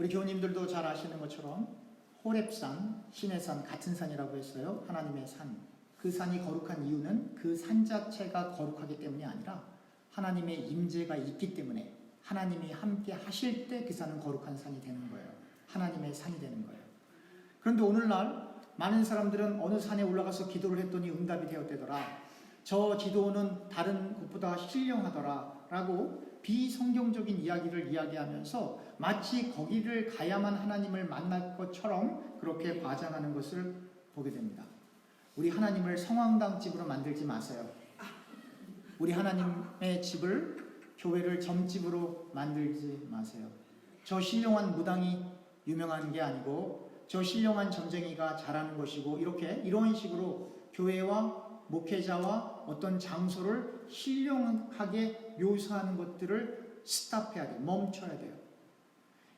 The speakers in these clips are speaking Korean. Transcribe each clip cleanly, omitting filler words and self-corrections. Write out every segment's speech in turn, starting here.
우리 교우님들도 잘 아시는 것처럼 호렙산, 시내산 같은 산이라고 했어요. 하나님의 산. 그 산이 거룩한 이유는 그 산 자체가 거룩하기 때문이 아니라 하나님의 임재가 있기 때문에 하나님이 함께 하실 때 그 산은 거룩한 산이 되는 거예요. 하나님의 산이 되는 거예요. 그런데 오늘날 많은 사람들은 어느 산에 올라가서 기도를 했더니 응답이 되었대더라. 저 기도는 다른 곳보다 신령하더라 라고 비성경적인 이야기를 이야기하면서 마치 거기를 가야만 하나님을 만날 것처럼 그렇게 과장하는 것을 보게 됩니다. 우리 하나님을 성황당집으로 만들지 마세요. 우리 하나님의 집을, 교회를 점집으로 만들지 마세요. 저 신령한 무당이 유명한 게 아니고 저 신령한 점쟁이가 잘하는 것이고 이런 식으로 교회와 목회자와 어떤 장소를 신령하게 묘사하는 것들을 스탑해야 돼요. 멈춰야 돼요.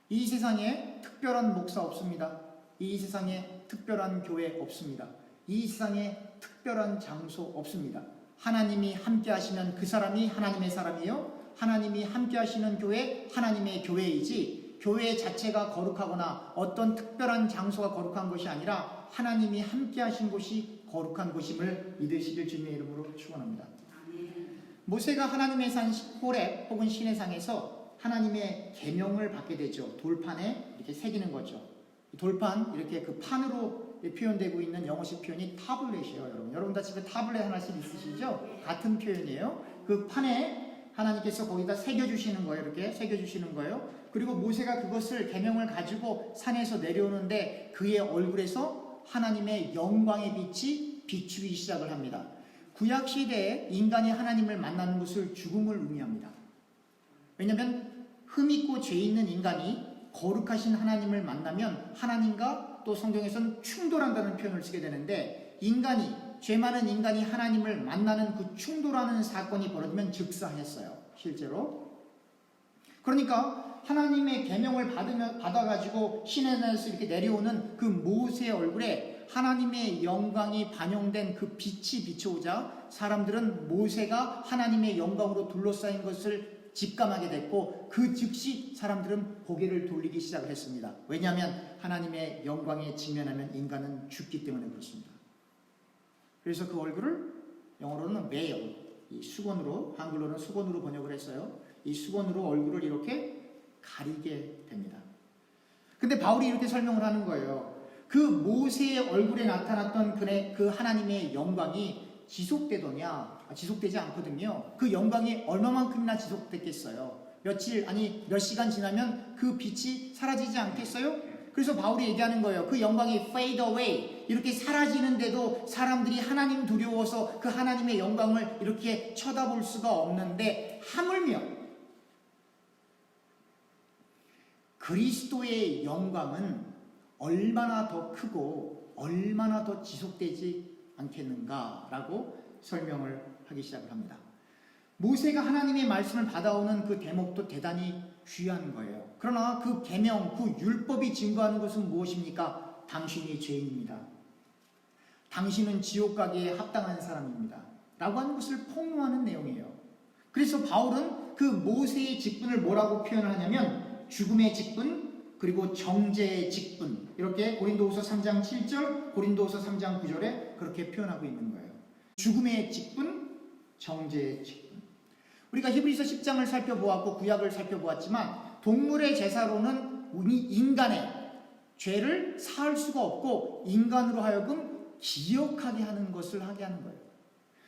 이 세상에 특별한 목사 없습니다. 이 세상에 특별한 교회 없습니다. 이 세상에 특별한 장소 없습니다. 하나님이 함께 하시면 그 사람이 하나님의 사람이요. 하나님이 함께 하시는 교회, 하나님의 교회이지 교회 자체가 거룩하거나 어떤 특별한 장소가 거룩한 것이 아니라 하나님이 함께 하신 곳이 거룩한 곳임을 믿으시길 주님의 이름으로 축원합니다. 모세가 하나님의 산 호렙 혹은 시내산에서 하나님의 계명을 받게 되죠. 돌판에 이렇게 새기는 거죠. 돌판, 이렇게 그 판으로 표현되고 있는 영어식 표현이 타블렛이에요. 여러분 다 집에 타블렛 하나씩 있으시죠? 같은 표현이에요. 그 판에 하나님께서 거기다 새겨주시는 거예요. 이렇게 새겨주시는 거예요. 그리고 모세가 그것을 계명을 가지고 산에서 내려오는데 그의 얼굴에서 하나님의 영광의 빛이 비추기 시작을 합니다. 구약 시대에 인간이 하나님을 만나는 것을 죽음을 의미합니다. 왜냐하면 흠있고 죄 있는 인간이 거룩하신 하나님을 만나면 하나님과 또 성경에서는 충돌한다는 표현을 쓰게 되는데 죄 많은 인간이 하나님을 만나는 그 충돌하는 사건이 벌어지면 즉사했어요. 실제로. 그러니까 하나님의 계명을 받아가지고 시내산에서 이렇게 내려오는 그 모세의 얼굴에 하나님의 영광이 반영된 그 빛이 비춰오자 사람들은 모세가 하나님의 영광으로 둘러싸인 것을 직감하게 됐고 그 즉시 사람들은 고개를 돌리기 시작을 했습니다. 왜냐하면 하나님의 영광에 직면하면 인간은 죽기 때문에 그렇습니다. 그래서 그 얼굴을 영어로는 veil, 이 수건으로, 한글로는 수건으로 번역을 했어요. 이 수건으로 얼굴을 이렇게 가리게 됩니다. 근데 바울이 이렇게 설명을 하는 거예요. 그 모세의 얼굴에 나타났던 그 하나님의 영광이 지속되더냐? 지속되지 않거든요. 그 영광이 얼마만큼이나 지속됐겠어요? 몇 시간 지나면 그 빛이 사라지지 않겠어요? 그래서 바울이 얘기하는 거예요. 그 영광이 fade away, 이렇게 사라지는데도 사람들이 하나님 두려워서 그 하나님의 영광을 이렇게 쳐다볼 수가 없는데 하물며 그리스도의 영광은 얼마나 더 크고 얼마나 더 지속되지 않겠는가라고 설명을 하기 시작을 합니다. 모세가 하나님의 말씀을 받아오는 그 대목도 대단히 귀한 거예요. 그러나 그 계명, 그 율법이 증거하는 것은 무엇입니까? 당신이 죄인입니다. 당신은 지옥 가기에 합당한 사람입니다. 라고 하는 것을 폭로하는 내용이에요. 그래서 바울은 그 모세의 직분을 뭐라고 표현하냐면 죽음의 직분, 그리고 정죄의 직분, 이렇게 고린도후서 3장 7절, 고린도후서 3장 9절에 그렇게 표현하고 있는 거예요. 죽음의 직분, 정죄의 직분. 우리가 히브리서 10장을 살펴보았고 구약을 살펴보았지만 동물의 제사로는 인간의 죄를 사할 수가 없고 인간으로 하여금 기억하게 하는 것을 하게 하는 거예요.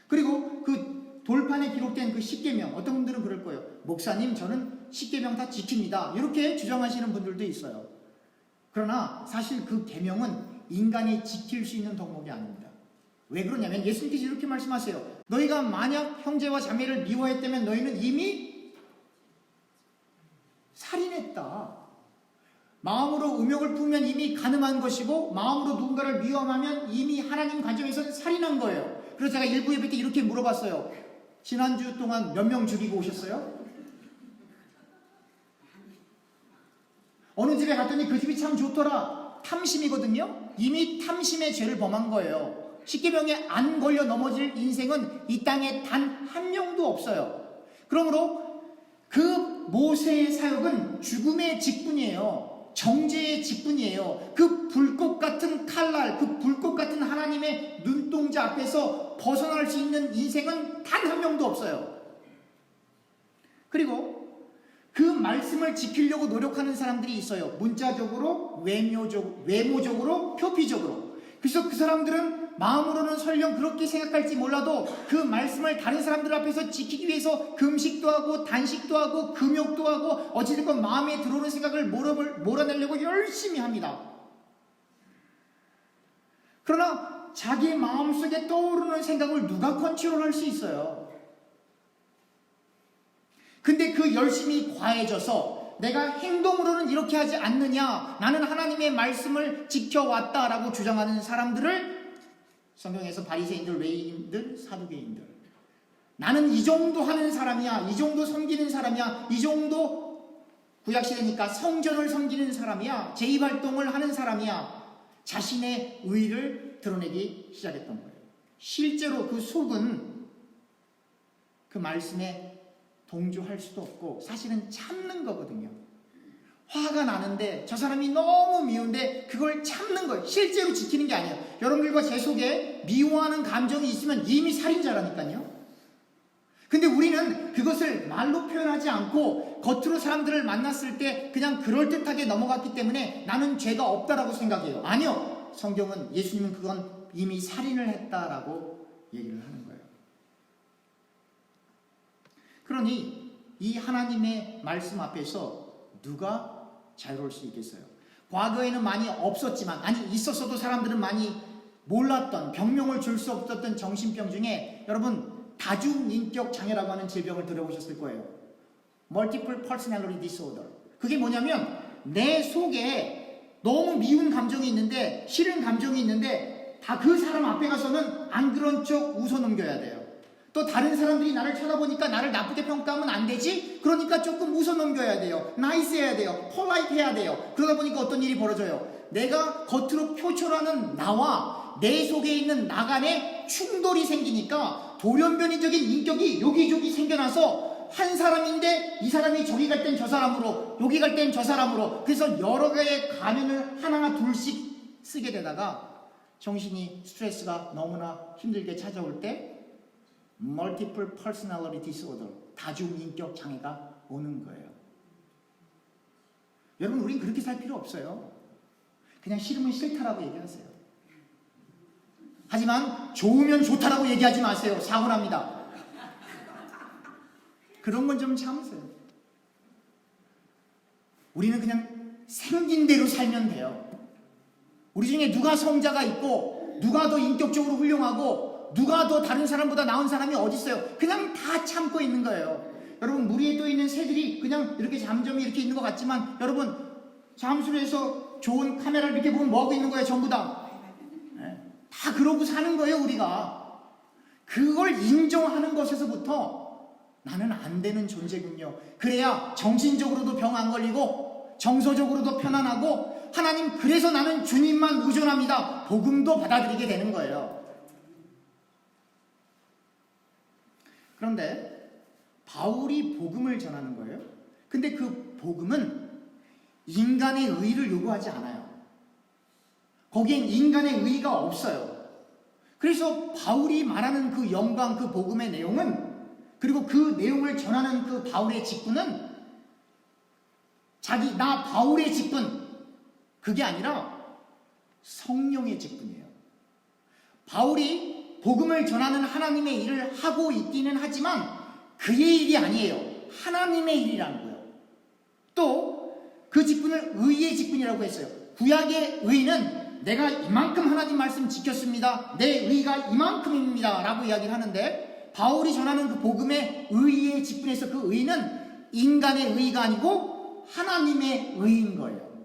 그리고 그 돌판에 기록된 그 십계명, 어떤 분들은 그럴 거예요. 목사님, 저는 십계명 다 지킵니다. 이렇게 주장하시는 분들도 있어요. 그러나 사실 그 계명은 인간이 지킬 수 있는 덕목이 아닙니다. 왜 그러냐면 예수님께서 이렇게 말씀하세요. 너희가 만약 형제와 자매를 미워했다면 너희는 이미 살인했다. 마음으로 음욕을 품으면 이미 간음한 것이고 마음으로 누군가를 미워하면 이미 하나님 관점에서는 살인한 거예요. 그래서 제가 일부 예배 때 이렇게 물어봤어요. 지난주 동안 몇 명 죽이고 오셨어요? 어느 집에 갔더니 그 집이 참 좋더라. 탐심이거든요. 이미 탐심의 죄를 범한 거예요. 십계명에 안 걸려 넘어질 인생은 이 땅에 단 한 명도 없어요. 그러므로 그 모세의 사역은 죽음의 직분이에요. 정죄의 직분이에요. 그 불꽃 같은 칼날, 그 불꽃 같은 하나님의 눈동자 앞에서 벗어날 수 있는 인생은 단 한 명도 없어요. 그리고 그 말씀을 지키려고 노력하는 사람들이 있어요. 문자적으로, 외모적으로, 표피적으로. 그래서 그 사람들은 마음으로는 설령 그렇게 생각할지 몰라도 그 말씀을 다른 사람들 앞에서 지키기 위해서 금식도 하고 단식도 하고 금욕도 하고 어찌됐건 마음에 들어오는 생각을 몰아내려고 열심히 합니다. 그러나 자기 마음속에 떠오르는 생각을 누가 컨트롤할 수 있어요? 근데 그 열심이 과해져서 내가 행동으로는 이렇게 하지 않느냐, 나는 하나님의 말씀을 지켜왔다라고 주장하는 사람들을 성경에서 바리새인들, 외인들, 사두개인들, 나는 이 정도 하는 사람이야, 이 정도 섬기는 사람이야, 이 정도 구약시대니까 성전을 섬기는 사람이야, 제2활동을 하는 사람이야, 자신의 의를 드러내기 시작했던 거예요. 실제로 그 속은 그 말씀에 동조할 수도 없고 사실은 참는 거거든요. 화가 나는데 저 사람이 너무 미운데 그걸 참는 거예요. 실제로 지키는 게 아니에요. 여러분들과 제 속에 미워하는 감정이 있으면 이미 살인자라니까요. 근데 우리는 그것을 말로 표현하지 않고 겉으로 사람들을 만났을 때 그냥 그럴듯하게 넘어갔기 때문에 나는 죄가 없다라고 생각해요. 아니요. 성경은, 예수님은 그건 이미 살인을 했다라고 얘기를 하는 거예요. 그러니 이 하나님의 말씀 앞에서 누가 자유로울 수 있겠어요? 과거에는 많이 없었지만, 아니 있었어도 사람들은 많이 몰랐던, 병명을 줄 수 없었던 정신병 중에 여러분 다중인격 장애라고 하는 질병을 들어보셨을 거예요. Multiple Personality Disorder. 그게 뭐냐면 내 속에 너무 미운 감정이 있는데, 싫은 감정이 있는데 다 그 사람 앞에 가서는 안 그런 척 웃어넘겨야 돼요. 또 다른 사람들이 나를 쳐다보니까 나를 나쁘게 평가하면 안 되지? 그러니까 조금 웃어넘겨야 돼요. 나이스해야 돼요. 폴라이트 해야 돼요. 그러다 보니까 어떤 일이 벌어져요? 내가 겉으로 표출하는 나와 내 속에 있는 나 간에 충돌이 생기니까 돌연변이적인 인격이 여기저기 생겨나서 한 사람인데 이 사람이 저기 갈 땐 저 사람으로, 여기 갈 땐 저 사람으로, 그래서 여러 개의 가면을 하나하나 둘씩 쓰게 되다가 정신이, 스트레스가 너무나 힘들게 찾아올 때 Multiple Personality Disorder, 다중인격 장애가 오는 거예요. 여러분, 우린 그렇게 살 필요 없어요. 그냥 싫으면 싫다라고 얘기하세요. 하지만 좋으면 좋다라고 얘기하지 마세요. 사고 납니다. 그런 건 좀 참으세요. 우리는 그냥 생긴 대로 살면 돼요. 우리 중에 누가 성자가 있고 누가 더 인격적으로 훌륭하고 누가 더 다른 사람보다 나은 사람이 어디 있어요? 그냥 다 참고 있는 거예요. 여러분, 물 위에 떠 있는 새들이 그냥 이렇게 잠잠히 이렇게 있는 것 같지만, 여러분 잠수로에서 좋은 카메라를 이렇게 보면 뭐 하고 있는 거예요? 전부 다. 다 그러고 사는 거예요. 우리가 그걸 인정하는 것에서부터 나는 안 되는 존재군요. 그래야 정신적으로도 병 안 걸리고 정서적으로도 편안하고, 하나님 그래서 나는 주님만 의존합니다, 복음도 받아들이게 되는 거예요. 그런데 바울이 복음을 전하는 거예요. 근데 그 복음은 인간의 의를 요구하지 않아요. 거기엔 인간의 의가 없어요. 그래서 바울이 말하는 그 영광, 그 복음의 내용은, 그리고 그 내용을 전하는 그 바울의 직분은 나 바울의 직분, 그게 아니라 성령의 직분이에요. 바울이 복음을 전하는 하나님의 일을 하고 있기는 하지만 그의 일이 아니에요. 하나님의 일이라는 거예요. 또 그 직분을 의의 직분이라고 했어요. 구약의 의는 내가 이만큼 하나님 말씀 지켰습니다, 내 의가 이만큼입니다 라고 이야기를 하는데, 바울이 전하는 그 복음의 의의 직분에서 그 의는 인간의 의가 아니고 하나님의 의인 거예요.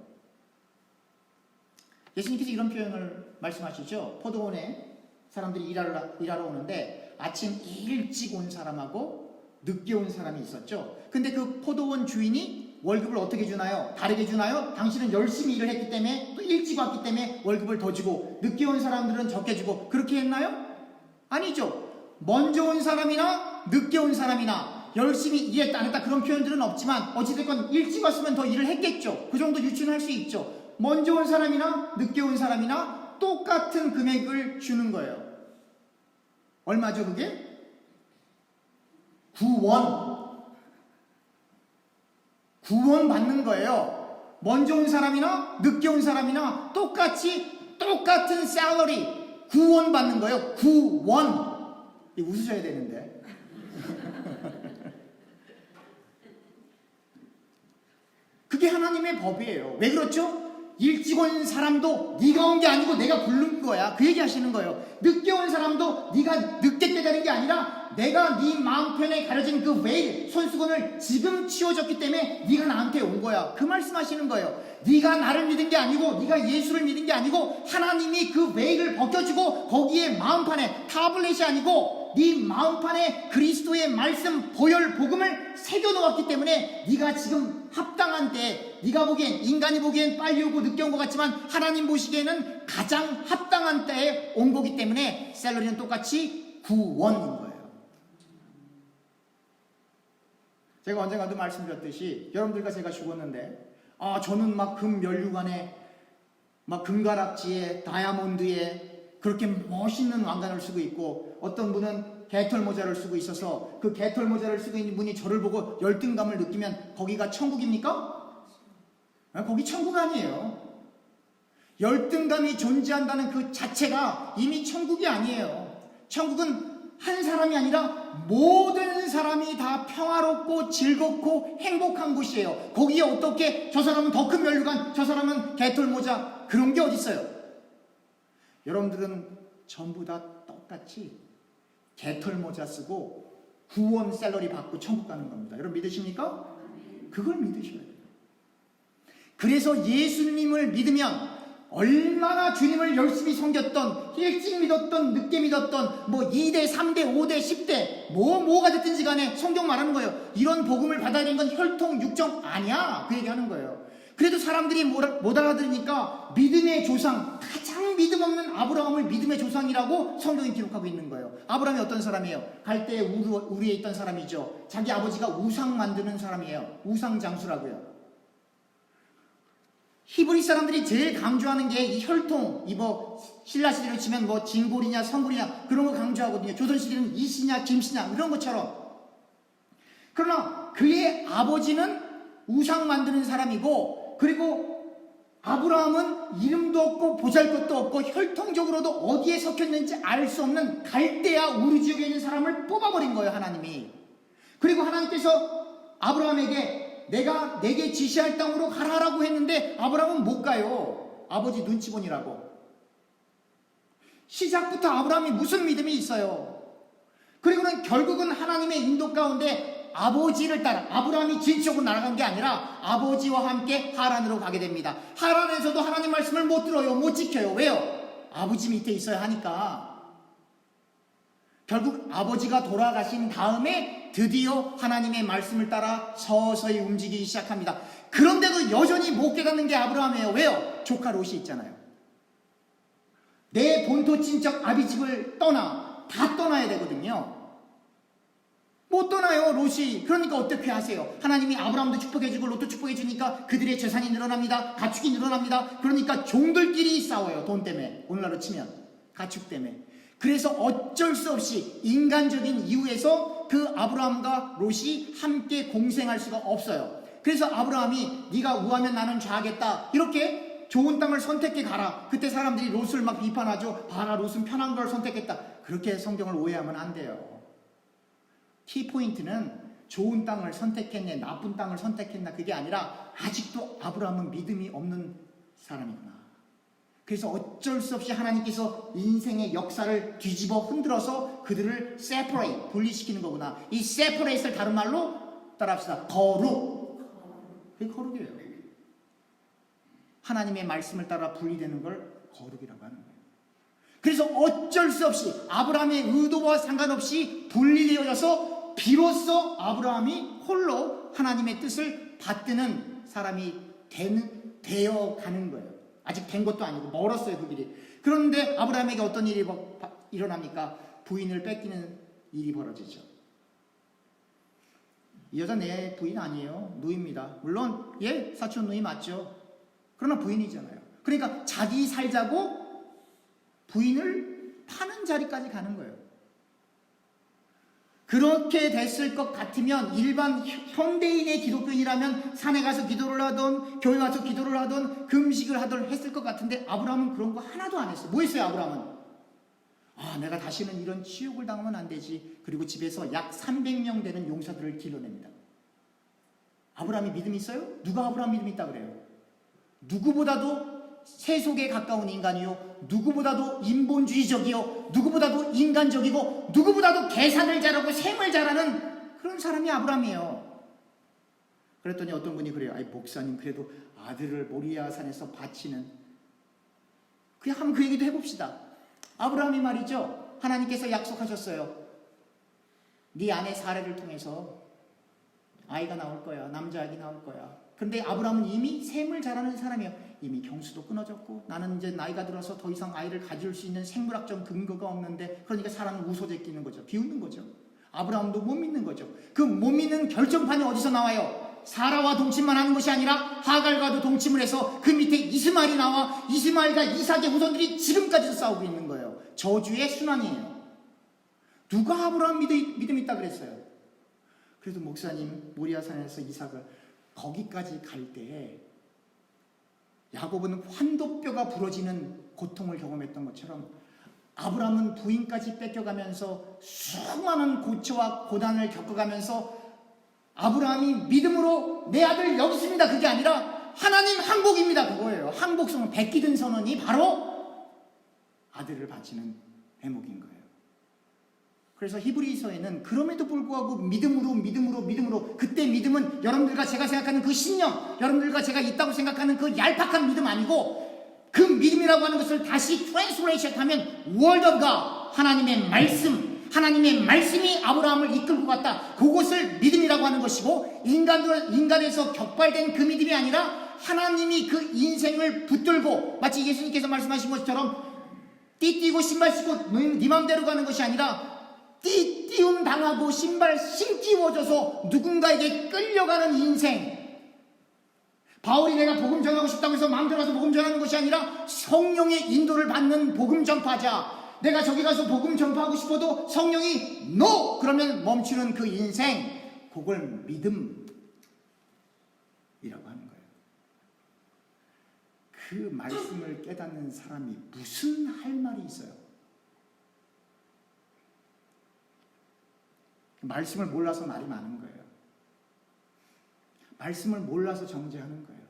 예수님께서 이런 표현을 말씀하시죠. 포도원에 사람들이 일하러 오는데 아침 일찍 온 사람하고 늦게 온 사람이 있었죠. 근데 그 포도원 주인이 월급을 어떻게 주나요? 다르게 주나요? 당신은 열심히 일을 했기 때문에, 또 일찍 왔기 때문에 월급을 더 주고, 늦게 온 사람들은 적게 주고, 그렇게 했나요? 아니죠. 먼저 온 사람이나 늦게 온 사람이나 열심히 일했다 안 했다 그런 표현들은 없지만 어찌됐건 일찍 왔으면 더 일을 했겠죠. 그 정도 유추는 할 수 있죠. 먼저 온 사람이나 늦게 온 사람이나 똑같은 금액을 주는 거예요. 얼마죠 그게? 9원. 9원 받는 거예요. 먼저 온 사람이나 늦게 온 사람이나 똑같은 샐러리 9원 받는 거예요. 9원. 웃으셔야 되는데. 그게 하나님의 법이에요. 왜 그렇죠? 일찍 온 사람도 네가 온 게 아니고 내가 부른 거야. 그 얘기 하시는 거예요. 늦게 온 사람도 네가 늦게 깨달은 게 아니라 내가 네 마음편에 가려진 그 veil, 손수건을 지금 치워줬기 때문에 네가 나한테 온 거야. 그 말씀하시는 거예요. 네가 나를 믿은 게 아니고 네가 예수를 믿은 게 아니고 하나님이 그 veil을 벗겨주고 거기에 마음판에 타블렛이 아니고 네 마음판에 그리스도의 말씀, 보혈, 복음을 새겨놓았기 때문에 네가 지금 합당한 때, 네가 보기엔, 인간이 보기엔 빨리 오고 늦게 온 것 같지만 하나님 보시기에는 가장 합당한 때에 온 거기 때문에 샐러리는 똑같이 9원인 거예요. 제가 언젠가도 말씀드렸듯이 여러분들과 제가 죽었는데 저는 막 금면류관에 막 금가락지에 다이아몬드에 그렇게 멋있는 왕관을 쓰고 있고 어떤 분은 개털 모자를 쓰고 있어서 그 개털 모자를 쓰고 있는 분이 저를 보고 열등감을 느끼면 거기가 천국입니까? 거기 천국 아니에요. 열등감이 존재한다는 그 자체가 이미 천국이 아니에요. 천국은 한 사람이 아니라 모든 사람이 다 평화롭고 즐겁고 행복한 곳이에요. 거기에 어떻게 저 사람은 더 큰 면류관, 저 사람은 개털 모자 그런 게 어디 있어요? 여러분들은 전부 다 똑같이 개털 모자 쓰고 9원 샐러리 받고 천국 가는 겁니다. 여러분 믿으십니까? 그걸 믿으셔야 돼요. 그래서 예수님을 믿으면 얼마나 주님을 열심히 섬겼던, 일찍 믿었던, 늦게 믿었던, 2대, 3대, 5대, 10대, 뭐가 됐든지 간에 성경 말하는 거예요. 이런 복음을 받아야 되는 건 혈통, 육정 아니야. 그 얘기 하는 거예요. 그래도 사람들이 못 알아들으니까 믿음의 조상, 가장 믿음 없는 아브라함을 믿음의 조상이라고 성경이 기록하고 있는 거예요. 아브라함이 어떤 사람이에요? 갈대에 우리에 있던 사람이죠. 자기 아버지가 우상 만드는 사람이에요. 우상 장수라고요. 히브리 사람들이 제일 강조하는 게 이 혈통, 신라 시대로 치면 진골이냐 성골이냐 그런 거 강조하거든요. 조선 시대는 이씨냐 김씨냐 이런 것처럼. 그러나 그의 아버지는 우상 만드는 사람이고 그리고 아브라함은 이름도 없고 보잘것도 없고 혈통적으로도 어디에 섞였는지 알 수 없는 갈대아 우르 지역에 있는 사람을 뽑아버린 거예요. 하나님이. 그리고 하나님께서 아브라함에게 내가 내게 지시할 땅으로 가라라고 했는데 아브라함은 못 가요. 아버지 눈치 보니라고. 시작부터 아브라함이 무슨 믿음이 있어요. 그리고는 결국은 하나님의 인도 가운데 아버지를 따라 아브라함이 진쪽으로 날아간 게 아니라 아버지와 함께 하란으로 가게 됩니다. 하란에서도 하나님 말씀을 못 들어요. 못 지켜요. 왜요? 아버지 밑에 있어야 하니까. 결국 아버지가 돌아가신 다음에 드디어 하나님의 말씀을 따라 서서히 움직이기 시작합니다. 그런데도 여전히 못 깨닫는 게 아브라함이에요. 왜요? 조카 롯이 있잖아요. 내 본토 친척 아비집을 다 떠나야 되거든요. 못 떠나요, 롯이. 그러니까 어떻게 하세요? 하나님이 아브라함도 축복해주고 롯도 축복해주니까 그들의 재산이 늘어납니다. 가축이 늘어납니다. 그러니까 종들끼리 싸워요. 돈 때문에. 오늘날로 치면 가축 때문에. 그래서 어쩔 수 없이 인간적인 이유에서 그 아브라함과 롯이 함께 공생할 수가 없어요. 그래서 아브라함이 네가 우하면 나는 좌하겠다 이렇게 좋은 땅을 선택해 가라. 그때 사람들이 롯을 막 비판하죠. 봐라, 롯은 편한 걸 선택했다. 그렇게 성경을 오해하면 안 돼요. 키포인트는 좋은 땅을 선택했네, 나쁜 땅을 선택했나 그게 아니라 아직도 아브라함은 믿음이 없는 사람이구나. 그래서 어쩔 수 없이 하나님께서 인생의 역사를 뒤집어 흔들어서 그들을 separate, 분리시키는 거구나. 이 separate을 다른 말로 따라합시다. 거룩. 그게 거룩이에요. 하나님의 말씀을 따라 분리되는 걸 거룩이라고 하는 거예요. 그래서 어쩔 수 없이 아브라함의 의도와 상관없이 분리되어져서 비로소 아브라함이 홀로 하나님의 뜻을 받드는 사람이 되어 가는 거예요. 아직 된 것도 아니고 멀었어요, 그 길이. 그런데 아브라함에게 어떤 일이 일어납니까? 부인을 뺏기는 일이 벌어지죠. 이 여자 내 부인 아니에요. 노입니다. 물론 예, 사촌 노이 맞죠. 그러나 부인이잖아요. 그러니까 자기 살자고 부인을 파는 자리까지 가는 거예요. 그렇게 됐을 것 같으면 일반 현대인의 기독교인이라면 산에 가서 기도를 하던 교회 가서 기도를 하던 금식을 하던 했을 것 같은데 아브라함은 그런 거 하나도 안 했어요. 뭐 했어요 아브라함은? 내가 다시는 이런 치욕을 당하면 안 되지. 그리고 집에서 약 300명 되는 용사들을 길러냅니다. 아브라함이 믿음이 있어요? 누가 아브라함 믿음이 있다 그래요? 누구보다도 세속에 가까운 인간이요, 누구보다도 인본주의적이요, 누구보다도 인간적이고, 누구보다도 계산을 잘하고 셈을 잘하는 그런 사람이 아브라함이에요. 그랬더니 어떤 분이 그래요. 목사님 그래도 아들을 모리아 산에서 바치는, 그냥 한번 그 얘기도 해봅시다. 아브라함이 말이죠, 하나님께서 약속하셨어요. 네 아내 사례를 통해서 아이가 나올 거야. 남자아기 나올 거야. 근데 아브라함은 이미 셈을 잘하는 사람이에요. 이미 경수도 끊어졌고 나는 이제 나이가 들어서 더 이상 아이를 가질 수 있는 생물학적 근거가 없는데, 그러니까 사람은 우소제 끼는 거죠. 비웃는 거죠. 아브라함도 못 믿는 거죠. 그 못 믿는 결정판이 어디서 나와요? 사라와 동침만 하는 것이 아니라 하갈과도 동침을 해서 그 밑에 이스마엘이 나와 이스마엘과 이삭의 후손들이 지금까지도 싸우고 있는 거예요. 저주의 순환이에요. 누가 아브라함 믿음이 있다 그랬어요? 그래도 목사님 모리아산에서 이삭을 거기까지 갈 때 야곱은 환도뼈가 부러지는 고통을 경험했던 것처럼 아브라함은 부인까지 뺏겨가면서 수많은 고초와 고난을 겪어가면서 아브라함이 믿음으로 내 아들 여기 있습니다 그게 아니라 하나님 항복입니다 그거예요. 항복성은 베끼든 선언이 바로 아들을 바치는 대목인 거예요. 그래서 히브리서에는 그럼에도 불구하고 믿음으로 그때 믿음은 여러분들과 제가 생각하는 그 신념, 여러분들과 제가 있다고 생각하는 그 얄팍한 믿음 아니고 그 믿음이라고 하는 것을 다시 트랜스레이션 하면 Word of God, 하나님의 말씀, 하나님의 말씀이 아브라함을 이끌고 갔다. 그것을 믿음이라고 하는 것이고 인간에서 격발된 그 믿음이 아니라 하나님이 그 인생을 붙들고 마치 예수님께서 말씀하신 것처럼 띠띠고 신발 신고 네 맘대로 가는 것이 아니라 띠띠움 당하고 신발 신기워져서 누군가에게 끌려가는 인생. 바울이 내가 복음 전하고 싶다고 해서 마음대로 가서 복음 전하는 것이 아니라 성령의 인도를 받는 복음 전파자. 내가 저기 가서 복음 전파하고 싶어도 성령이 NO! 그러면 멈추는 그 인생, 그걸 믿음이라고 하는 거예요. 그 말씀을 깨닫는 사람이 무슨 할 말이 있어요? 말씀을 몰라서 말이 많은 거예요. 말씀을 몰라서 정죄하는 거예요.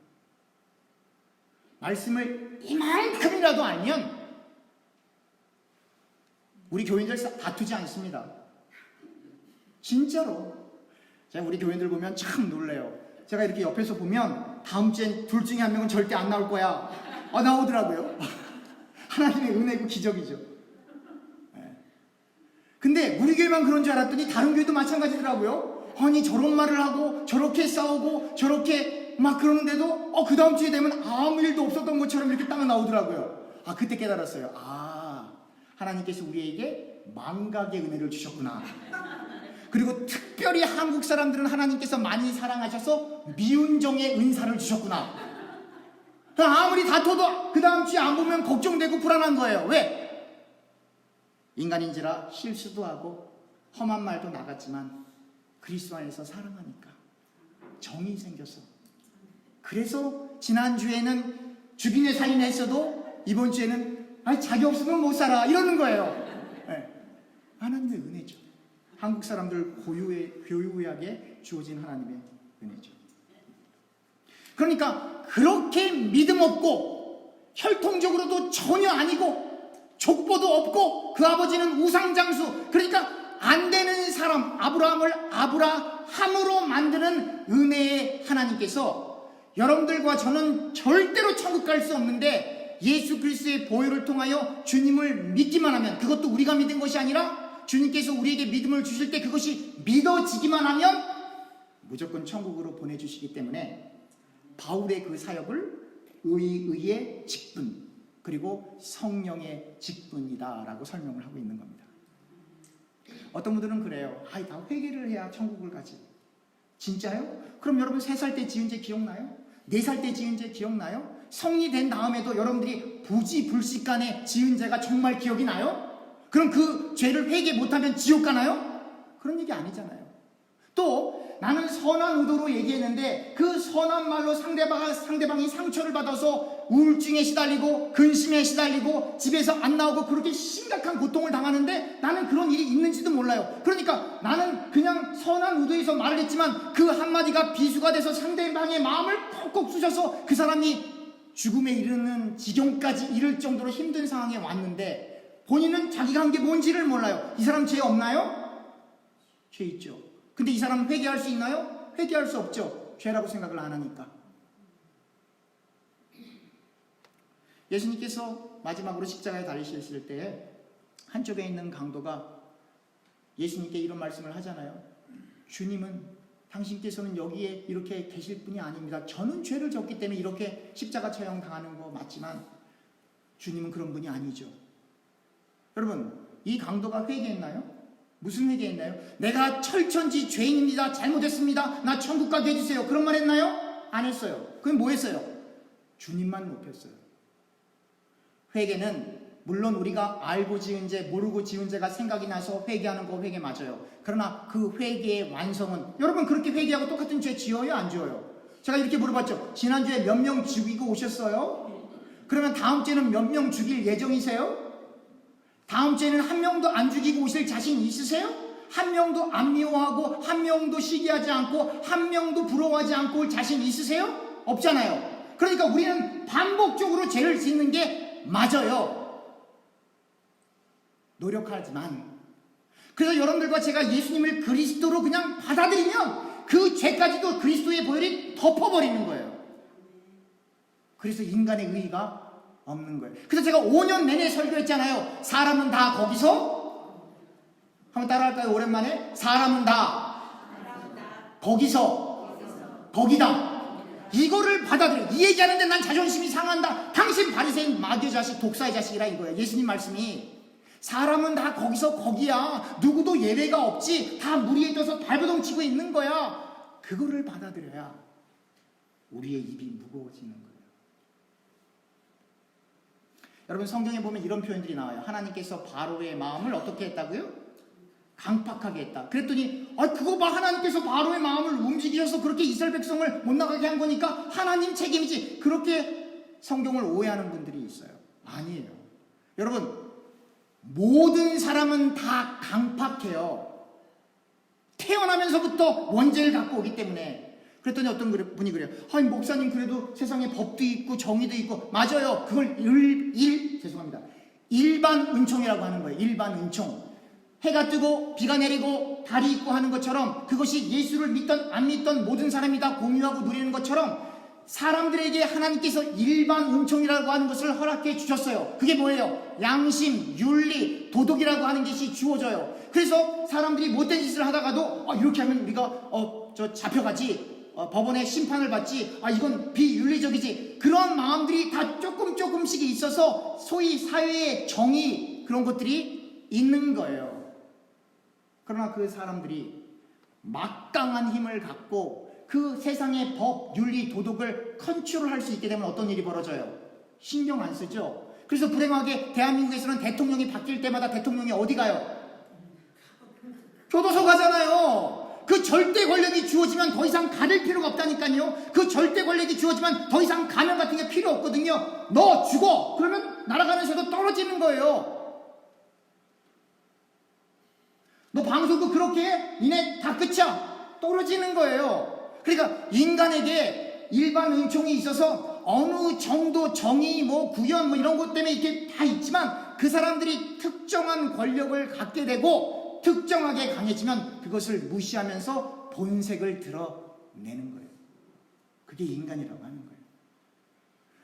말씀을 이만큼이라도 알면 우리 교인들 다투지 않습니다. 진짜로. 제가 우리 교인들 보면 참 놀래요. 제가 이렇게 옆에서 보면 다음 주엔 둘 중에 한 명은 절대 안 나올 거야. 나오더라고요. 하나님의 은혜고 기적이죠. 근데 우리 교회만 그런 줄 알았더니 다른 교회도 마찬가지더라고요. 아니 저런 말을 하고 저렇게 싸우고 저렇게 막 그러는데도 그 다음 주에 되면 아무 일도 없었던 것처럼 이렇게 딱 나오더라고요. 그때 깨달았어요. 하나님께서 우리에게 망각의 은혜를 주셨구나. 그리고 특별히 한국 사람들은 하나님께서 많이 사랑하셔서 미운정의 은사를 주셨구나. 아무리 다퉈도 그 다음 주에 안 보면 걱정되고 불안한 거예요. 왜? 인간인지라 실수도 하고 험한 말도 나갔지만 그리스도 안에서 사랑하니까 정이 생겼어. 그래서 지난주에는 주빈의 살인을 했어도 이번 주에는 자기 없으면 못 살아 이러는 거예요. 하나님의 은혜죠. 한국 사람들 교유하게 주어진 하나님의 은혜죠. 그러니까 그렇게 믿음 없고 혈통적으로도 전혀 아니고 족보도 없고 그 아버지는 우상장수, 그러니까 안 되는 사람 아브라함을 아브라함으로 만드는 은혜의 하나님께서 여러분들과 저는 절대로 천국 갈 수 없는데 예수 그리스도의 보혈을 통하여 주님을 믿기만 하면, 그것도 우리가 믿은 것이 아니라 주님께서 우리에게 믿음을 주실 때 그것이 믿어지기만 하면 무조건 천국으로 보내주시기 때문에 바울의 그 사역을 의의 직분 그리고 성령의 직분이다라고 설명을 하고 있는 겁니다. 어떤 분들은 그래요. 다 회개를 해야 천국을 가지. 진짜요? 그럼 여러분 3살 때 지은 죄 기억나요? 4살 때 지은 죄 기억나요? 성이 된 다음에도 여러분들이 부지불식간에 지은 죄가 정말 기억이 나요? 그럼 그 죄를 회개 못하면 지옥 가나요? 그런 얘기 아니잖아요. 또 나는 선한 의도로 얘기했는데 그 선한 말로 상대방이 상처를 받아서 우울증에 시달리고 근심에 시달리고 집에서 안 나오고 그렇게 심각한 고통을 당하는데 나는 그런 일이 있는지도 몰라요. 그러니까 나는 그냥 선한 의도에서 말을 했지만 그 한마디가 비수가 돼서 상대방의 마음을 콕콕 쑤셔서 그 사람이 죽음에 이르는 지경까지 이를 정도로 힘든 상황에 왔는데 본인은 자기가 한 게 뭔지를 몰라요. 이 사람 죄 없나요? 죄 있죠. 근데 이 사람 회개할 수 있나요? 회개할 수 없죠. 죄라고 생각을 안 하니까. 예수님께서 마지막으로 십자가에 달리셨을 때 한쪽에 있는 강도가 예수님께 이런 말씀을 하잖아요. 주님은 당신께서는 여기에 이렇게 계실 분이 아닙니다. 저는 죄를 졌기 때문에 이렇게 십자가 처형 당하는 거 맞지만 주님은 그런 분이 아니죠. 여러분, 이 강도가 회개했나요? 무슨 회개했나요? 내가 철천지 죄인입니다. 잘못했습니다. 나 천국 가게 해주세요. 그런 말 했나요? 안 했어요. 그럼 뭐 했어요? 주님만 높였어요. 회개는 물론 우리가 알고 지은 죄, 모르고 지은 죄가 생각이 나서 회개하는 거 회개 맞아요. 그러나 그 회개의 완성은 여러분 그렇게 회개하고 똑같은 죄 지어요? 안 지어요? 제가 이렇게 물어봤죠. 지난주에 몇 명 죽이고 오셨어요? 그러면 다음 주에는 몇 명 죽일 예정이세요? 다음 주에는 한 명도 안 죽이고 오실 자신 있으세요? 한 명도 안 미워하고 한 명도 시기하지 않고 한 명도 부러워하지 않고 올 자신 있으세요? 없잖아요. 그러니까 우리는 반복적으로 죄를 짓는 게 맞아요. 노력하지만. 그래서 여러분들과 제가 예수님을 그리스도로 그냥 받아들이면 그 죄까지도 그리스도의 보혈이 덮어버리는 거예요. 그래서 인간의 의의가 없는 거예요. 그래서 제가 5년 내내 설교했잖아요. 사람은 다 거기서 한번 따라할까요? 오랜만에 사람은 다 거기서 거기다. 이거를 받아들여. 이 얘기하는데 난 자존심이 상한다. 당신 바리새인 마귀 자식 독사의 자식이라 이거예요. 예수님 말씀이 사람은 다 거기서 거기야. 누구도 예외가 없지. 다 무리에 떠서 발버둥 치고 있는 거야. 그거를 받아들여야 우리의 입이 무거워지는 거예요. 여러분 성경에 보면 이런 표현들이 나와요. 하나님께서 바로의 마음을 어떻게 했다고요? 강팍하게 했다. 그랬더니 그거 봐, 하나님께서 바로의 마음을 움직이셔서 그렇게 이스라엘 백성을 못 나가게 한 거니까 하나님 책임이지. 그렇게 성경을 오해하는 분들이 있어요. 아니에요. 여러분 모든 사람은 다 강팍해요. 태어나면서부터 원죄를 갖고 오기 때문에. 그랬더니 어떤 분이 그래요. 아니 목사님 그래도 세상에 법도 있고 정의도 있고. 맞아요. 그걸 일반 은총이라고 하는 거예요. 일반 은총. 해가 뜨고 비가 내리고 달이 있고 하는 것처럼 그것이 예수를 믿던 안 믿던 모든 사람이 다 공유하고 누리는 것처럼 사람들에게 하나님께서 일반 은총이라고 하는 것을 허락해 주셨어요. 그게 뭐예요? 양심, 윤리, 도덕이라고 하는 것이 주어져요. 그래서 사람들이 못된 짓을 하다가도 이렇게 하면 우리가 잡혀가지, 법원에 심판을 받지, 이건 비윤리적이지, 그런 마음들이 다 조금씩 있어서 소위 사회의 정의, 그런 것들이 있는 거예요. 그러나 그 사람들이 막강한 힘을 갖고 그 세상의 법, 윤리, 도덕을 컨트롤할 수 있게 되면 어떤 일이 벌어져요? 신경 안 쓰죠. 그래서 불행하게 대한민국에서는 대통령이 바뀔 때마다 대통령이 어디 가요? 교도소 가잖아요. 그 절대 권력이 주어지면 더 이상 가릴 필요가 없다니까요. 그 절대 권력이 주어지면 더 이상 가면 같은 게 필요 없거든요. 너 죽어! 그러면 날아가는 새도 떨어지는 거예요. 너 방송도 그렇게 해? 니네 다 끝이야. 떨어지는 거예요. 그러니까 인간에게 일반 은총이 있어서 어느 정도 정의, 구현, 이런 것 때문에 이렇게 다 있지만 그 사람들이 특정한 권력을 갖게 되고 특정하게 강해지면 그것을 무시하면서 본색을 드러내는 거예요. 그게 인간이라고 하는 거예요.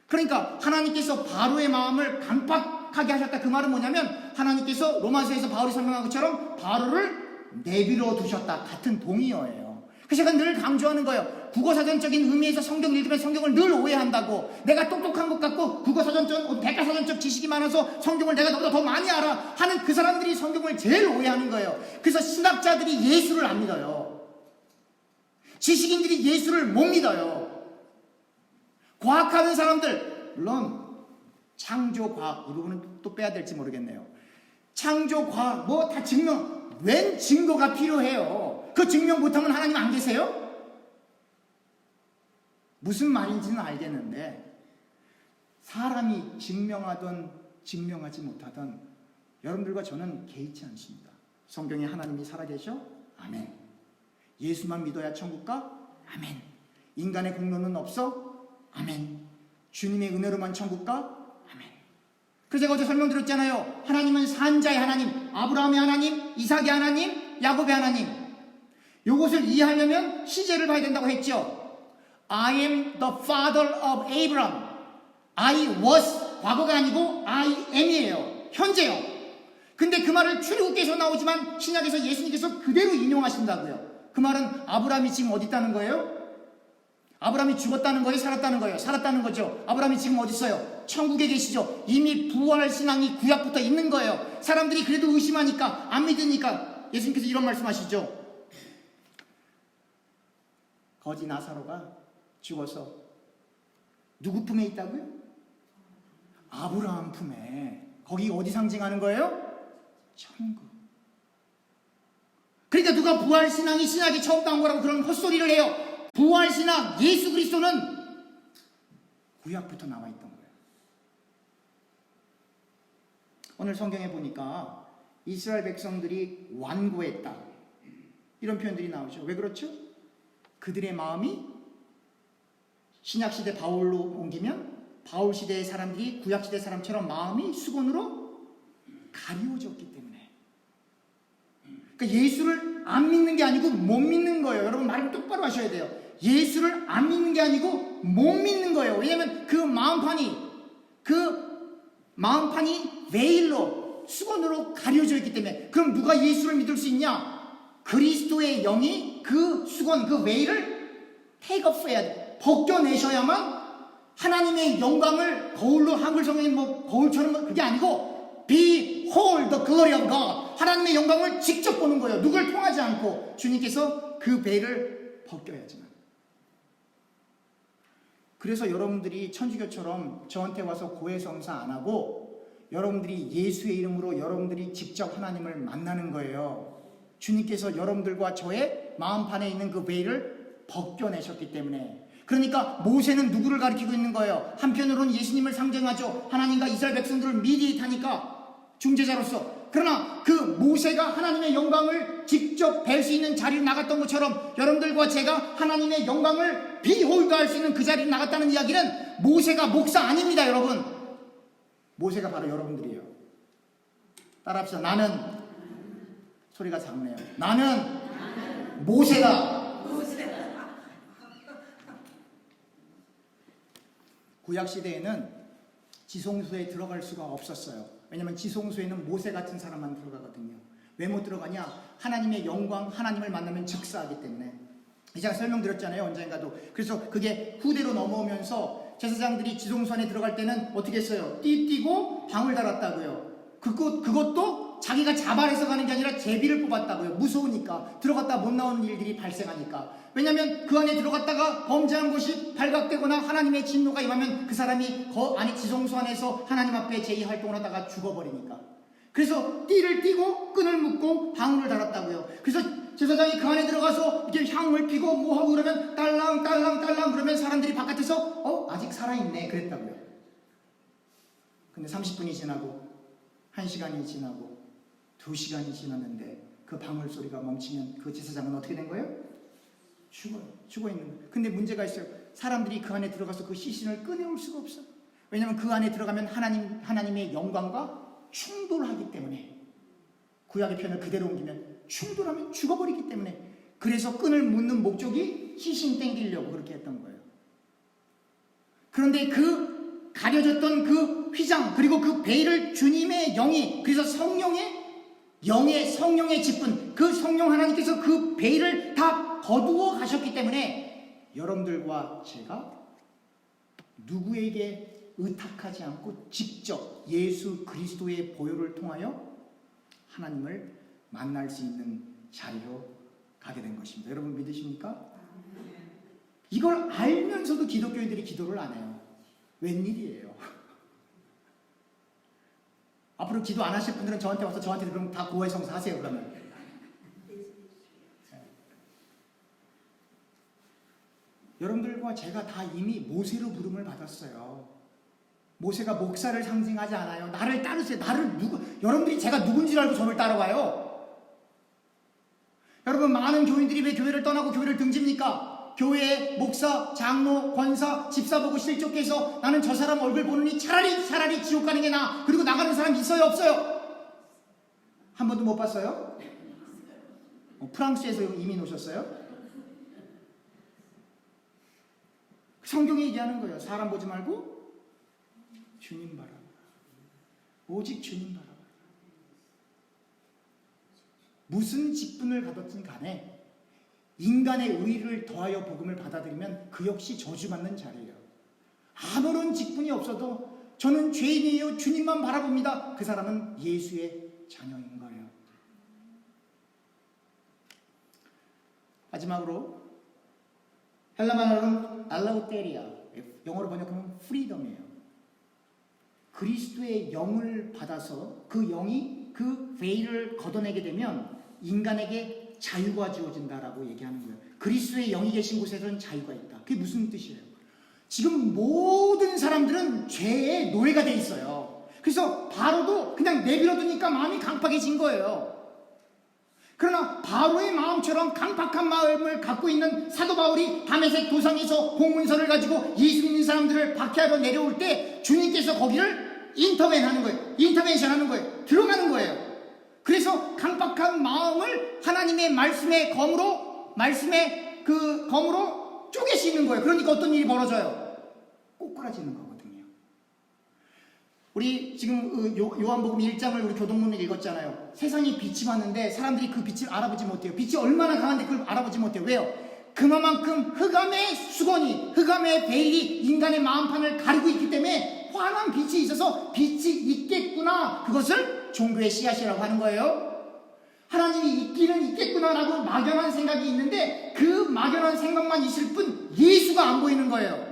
그러니까 하나님께서 바로의 마음을 강팍하게 하셨다. 그 말은 뭐냐면 하나님께서 로마서에서 바울이 설명한 것처럼 바로를 내버려 두셨다. 같은 동의어예요. 그래서 제가 늘 강조하는 거예요. 국어사전적인 의미에서 성경을 읽으면 성경을 늘 오해한다고. 내가 똑똑한 것 같고 국어사전적, 백과사전적 지식이 많아서 성경을 내가 너보다 더 많이 알아 하는 그 사람들이 성경을 제일 오해하는 거예요. 그래서 신학자들이 예수를 안 믿어요. 지식인들이 예수를 못 믿어요. 과학하는 사람들, 물론 창조과학, 이 부분은 또 빼야 될지 모르겠네요. 창조과학 뭐 다 증명, 웬 증거가 필요해요. 그 증명 못하면 하나님 안 계세요? 무슨 말인지는 알겠는데 사람이 증명하든 증명하지 못하든 여러분들과 저는 개의치 않습니다. 성경에 하나님이 살아계셔? 아멘. 예수만 믿어야 천국 가? 아멘. 인간의 공로는 없어? 아멘. 주님의 은혜로만 천국 가? 아멘. 그래서 제가 어제 설명드렸잖아요. 하나님은 산자의 하나님, 아브라함의 하나님, 이삭의 하나님, 야곱의 하나님. 이것을 이해하려면 시제를 봐야 된다고 했죠. I am the father of Abraham. I was 과거가 아니고 I am이에요. 현재요. 근데 그 말을 출애굽기에서 나오지만 신약에서 예수님께서 그대로 인용하신다고요. 그 말은 아브라함이 지금 어디 있다는 거예요? 아브라함이 죽었다는 거예요? 살았다는 거예요? 살았다는 거죠. 아브라함이 지금 어디 있어요? 천국에 계시죠. 이미 부활 신앙이 구약부터 있는 거예요. 사람들이 그래도 의심하니까 안 믿으니까 예수님께서 이런 말씀하시죠. 거지 나사로가 죽어서 누구 품에 있다고요? 아브라함 품에. 거기 어디 상징하는 거예요? 천국. 그러니까 누가 부활신앙이 신약이 처음 나온 거라고 그런 헛소리를 해요. 부활신앙 예수 그리스도는 구약부터 나와 있던 거예요. 오늘 성경에 보니까 이스라엘 백성들이 완고했다 이런 표현들이 나오죠. 왜 그렇죠? 그들의 마음이 신약시대 바울로 옮기면 바울시대의 사람들이 구약시대 사람처럼 마음이 수건으로 가리워졌기 때문에. 그러니까 예수를 안 믿는 게 아니고 못 믿는 거예요. 여러분 말을 똑바로 하셔야 돼요. 예수를 안 믿는 게 아니고 못 믿는 거예요. 왜냐하면 그 마음판이 베일로 수건으로 가려져 있기 때문에. 그럼 누가 예수를 믿을 수 있냐? 그리스도의 영이 그 수건, 그 베일을 테이크업해야 돼. 벗겨내셔야만 하나님의 영광을 거울로, 한글 성경에 뭐 거울처럼 그게 아니고 Behold the glory of God. 하나님의 영광을 직접 보는 거예요. 누굴 통하지 않고. 주님께서 그 베일을 벗겨야지만. 그래서 여러분들이 천주교처럼 저한테 와서 고해성사 안 하고 여러분들이 예수의 이름으로 여러분들이 직접 하나님을 만나는 거예요. 주님께서 여러분들과 저의 마음판에 있는 그 베일을 벗겨내셨기 때문에. 그러니까 모세는 누구를 가리키고 있는 거예요? 한편으로는 예수님을 상징하죠. 하나님과 이스라엘 백성들을 미디에이트하니까 중재자로서. 그러나 그 모세가 하나님의 영광을 직접 뵐 수 있는 자리로 나갔던 것처럼 여러분들과 제가 하나님의 영광을 비홀드할 수 있는 그 자리로 나갔다는 이야기는 모세가 목사 아닙니다. 여러분, 모세가 바로 여러분들이에요. 따라합시다. 나는, 소리가 작네요. 나는 모세다. 구약시대에는 지성소에 들어갈 수가 없었어요. 왜냐하면 지성소에는 모세 같은 사람만 들어가거든요. 왜 못 들어가냐? 하나님의 영광, 하나님을 만나면 즉사하기 때문에. 제가 설명드렸잖아요. 언젠가도. 그래서 그게 후대로 넘어오면서 제사장들이 지성소 안에 들어갈 때는 어떻게 했어요? 띠고 방을 달았다고요. 그것도 자기가 자발해서 가는 게 아니라 제비를 뽑았다고요. 무서우니까. 들어갔다 못 나오는 일들이 발생하니까. 왜냐하면 그 안에 들어갔다가 범죄한 것이 발각되거나 하나님의 진노가 임하면 그 사람이 그 안에 지성소 안에서 하나님 앞에 제2활동을 하다가 죽어버리니까. 그래서 띠를 띠고 끈을 묶고 방울을 달았다고요. 그래서 제사장이 그 안에 들어가서 이렇게 향을 피고 뭐하고 그러면 딸랑딸랑딸랑 그러면 사람들이 바깥에서 아직 살아있네 그랬다고요. 근데 30분이 지나고 1시간이 지나고 2시간이 지났는데 그 방울 소리가 멈추면 그 제사장은 어떻게 된 거예요? 죽어 있는 거예요. 근데 문제가 있어요. 사람들이 그 안에 들어가서 그 시신을 꺼내올 수가 없어. 왜냐하면 그 안에 들어가면 하나님의 영광과 충돌하기 때문에. 구약의 표현을 그대로 옮기면 충돌하면 죽어버리기 때문에. 그래서 끈을 묶는 목적이 시신 땡기려고 그렇게 했던 거예요. 그런데 그 가려졌던 그 휘장 그리고 그 베일을 주님의 영이, 그래서 성령의 직분, 그 성령 하나님께서 그 베일을 다 거두어 가셨기 때문에 여러분들과 제가 누구에게 의탁하지 않고 직접 예수 그리스도의 보혈을 통하여 하나님을 만날 수 있는 자리로 가게 된 것입니다. 여러분 믿으십니까? 이걸 알면서도 기독교인들이 기도를 안 해요. 웬일이에요? 앞으로 기도 안 하실 분들은 저한테 와서 저한테 그럼 다 고해 성사 하세요. 그러면 여러분들과 제가 다 이미 모세로 부름을 받았어요. 모세가 목사를 상징하지 않아요. 나를 따르세요. 여러분들이 제가 누군지 알고 저를 따라와요. 여러분, 많은 교인들이 왜 교회를 떠나고 교회를 등집니까? 교회, 목사, 장로, 권사, 집사 보고 실족해서 나는 저 사람 얼굴 보느니 차라리 지옥 가는 게 나아. 그리고 나가는 사람 있어요, 없어요? 한 번도 못 봤어요? 프랑스에서 이민 오셨어요? 성경이 얘기하는 거예요. 사람 보지 말고 주님 바라보라. 오직 주님 바라보라. 무슨 직분을 가졌든 간에 인간의 의를 더하여 복음을 받아들이면 그 역시 저주받는 자리예요. 아무런 직분이 없어도 저는 죄인이에요. 주님만 바라봅니다. 그 사람은 예수의 자녀인 거예요. 마지막으로 헬라 말로는 알라우테리아, 영어로 번역하면 프리덤이에요. 그리스도의 영을 받아서 그 영이 그 베일을 걷어내게 되면 인간에게 자유가 주어진다라고 얘기하는 거예요. 그리스도의 영이 계신 곳에서는 자유가 있다. 그게 무슨 뜻이에요? 지금 모든 사람들은 죄의 노예가 돼 있어요. 그래서 바로도 그냥 내버려두니까 마음이 강팍해진 거예요. 그러나 바로의 마음처럼 강팍한 마음을 갖고 있는 사도 바울이 다메섹 도상에서 공문서를 가지고 예수 믿는 사람들을 박해하러 내려올 때 주님께서 거기를 인터벤하는 거예요. 인터벤션 하는 거예요. 들어가는 거예요. 그래서 강팍한 마음을 하나님의 말씀의 검으로 쪼개시는 거예요. 그러니까 어떤 일이 벌어져요? 꼬꾸라지는 거거든요. 우리 지금 요한복음 1장을 우리 교동문을 읽었잖아요. 세상이 빛이 왔는데 사람들이 그 빛을 알아보지 못해요. 빛이 얼마나 강한데 그걸 알아보지 못해요. 왜요? 그만큼 흑암의 수건이, 흑암의 베일이 인간의 마음판을 가리고 있기 때문에 환한 빛이 있어서 빛이 있겠구나. 그것을 종교의 씨앗이라고 하는 거예요. 하나님이 있기는 있겠구나라고 막연한 생각이 있는데 그 막연한 생각만 있을 뿐 예수가 안 보이는 거예요.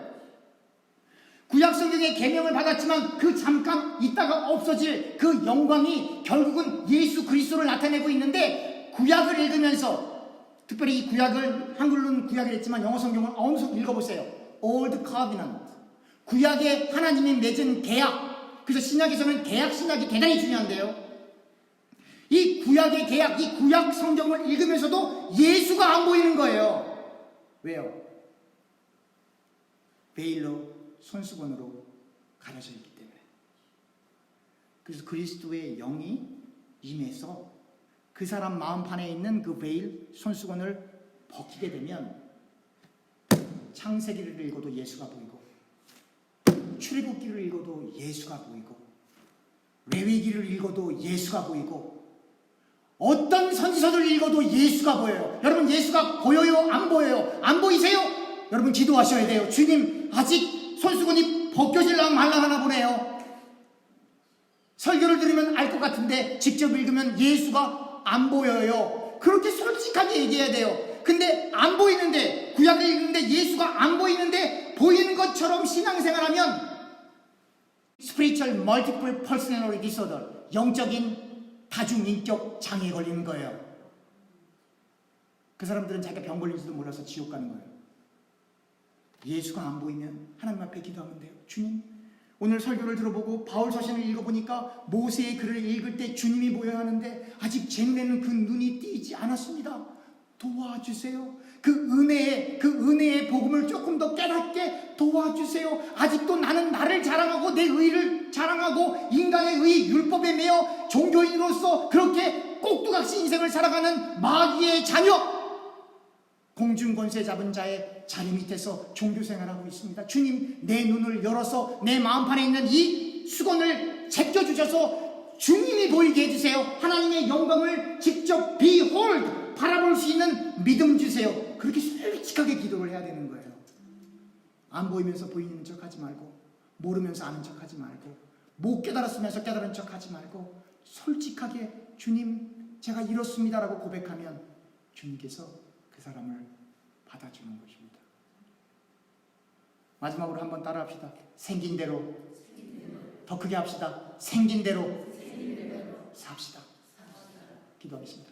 구약 성경의 계명을 받았지만 그 잠깐 있다가 없어질 그 영광이 결국은 예수 그리스도를 나타내고 있는데 구약을 읽으면서 특별히 이 구약을 한글로는 구약을 했지만 영어 성경을 엄청 읽어보세요. Old Covenant. 구약에 하나님이 맺은 계약. 그래서 신약에서는 계약 신약이 대단히 중요한데요. 이 구약의 계약, 이 구약 성경을 읽으면서도 예수가 안 보이는 거예요. 왜요? 베일로 손수건으로 가려져 있기 때문에. 그래서 그리스도의 영이 임해서 그 사람 마음판에 있는 그 베일, 손수건을 벗기게 되면 창세기를 읽어도 예수가 보이고 출애굽기를 읽어도 예수가 보이고 레위기를 읽어도 예수가 보이고 어떤 선지서를 읽어도 예수가 보여요. 여러분, 예수가 보여요? 안 보여요? 안 보이세요? 여러분 기도하셔야 돼요. 주님, 아직 손수건이 벗겨질랑 말랑하나 보네요. 설교를 들으면 알 것 같은데 직접 읽으면 예수가 안 보여요. 그렇게 솔직하게 얘기해야 돼요. 근데 안 보이는데, 구약을 읽는데 예수가 안 보이는데 보이는 것처럼 신앙생활하면 Spiritual Multiple Personality Disorder, 영적인 다중인격 장애에 걸리는 거예요. 그 사람들은 자기가 병 걸린지도 몰라서 지옥 가는 거예요. 예수가 안 보이면 하나님 앞에 기도하면 돼요. 주님, 오늘 설교를 들어보고 바울 서신을 읽어보니까 모세의 글을 읽을 때 주님이 보여야 하는데 아직 제 눈에는 그 눈이 띄지 않았습니다. 도와주세요. 그 은혜의 복음을 조금 더 깨닫게 도와주세요. 아직도 나는 나를 자랑하고 내 의를 자랑하고 인간의 의 율법에 매여 종교인으로서 그렇게 꼭두각시 인생을 살아가는 마귀의 자녀, 공중권세 잡은 자의 자리 밑에서 종교생활하고 있습니다. 주님, 내 눈을 열어서 내 마음판에 있는 이 수건을 제껴주셔서 주님이 보이게 해주세요. 하나님의 영광을 직접 behold, 바라볼 수 있는 믿음 주세요. 그렇게 솔직하게 기도를 해야 되는 거예요. 안 보이면서 보이는 척 하지 말고, 모르면서 아는 척 하지 말고, 못 깨달았으면서 깨달은 척 하지 말고, 솔직하게 주님, 제가 이렇습니다라고 고백하면 주님께서 그 사람을 받아주는 것입니다. 마지막으로 한번 따라합시다. 생긴 대로. 더 크게 합시다. 생긴 대로 삽시다. 기도하겠습니다.